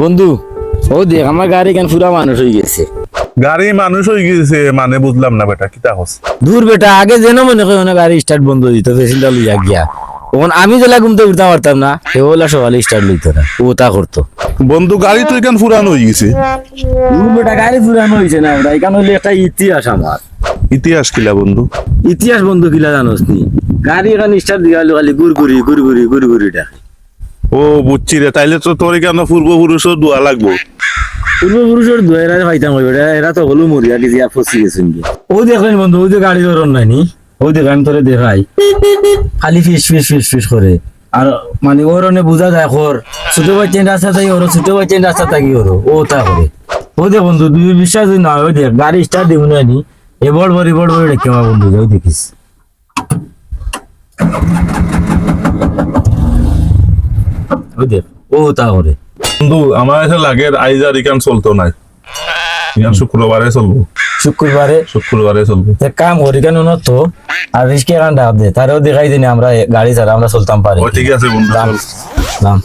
বন্ধু ও দেখ আমার গাড়ি কেন পুরা মানুষ হয়ে গেছে। গাড়ি মানুষ হয়ে গেছে মানে বুঝলাম না বেটা কিতা হস। দূর বেটা আগে যেন মনে হয় না গাড়ি স্টার্ট বন্ধ দিত পেছনটা লইয়া গিয়া তখন আমি যেলা ঘুমতে উঠতে পারতাম না সেগুলা সকালে স্টার্ট লইতো না ও তা করতো। বন্ধু গাড়ি তো এখান পুরানো হয়ে গেছে। দূর বেটা গাড়ি পুরানো হয়েছে না ওটা এখানে হলে একটা ইতিহাস আমার। ইতিহাস কিলা বন্ধু? ইতিহাস বন্ধু কিলা জানোস নি গাড়ি এখানে স্টার্ট দিয়া খালি গুড়গুড়ি গুড়গুড়ি গুড়গুড়ি ডাকে। ও বুঝছি রে, তাইলে তো তোর এখানে পূর্বপুরুষও দোয়া লাগবো। পূর্বপুরুষের দোয়েরা পাইতাম এরা তো হলো মরিয়া গেছি আর ফসি গেছেন কি। ও দেখলেন বন্ধু ওই যে গাড়ি ধরন নাই নি ওই দেখ আমি তোরে দেখাই খালি ফিস ফিস ফিস ফিস করে আর মানে ওর অনেক বোঝা যায় ওর ছোট বাচ্চা রাস্তা থাকি ওর ছোট বাচ্চা রাস্তা থাকি ওর ও তা করে। ও দেখ বন্ধু তুই বিশ্বাস না ওই দেখ গাড়ি স্টার্ট দিব না নি এ বড় বড় রেখে আমার বন্ধু ওই দেখিস ওই দেখ ও তা করে। বন্ধু আমার এসে লাগে আইজার এখান চলতো নাই, এখান শুক্রবারে চলবো। শুক্রবারে চলবো। এক কাম করি কেন তো আর রিস্কে কান ডাক দে তারেও দেখাই দিনি আমরা গাড়ি ছাড়া আমরা চলতাম পারি। ও ঠিক আছে বন্ধু। দাম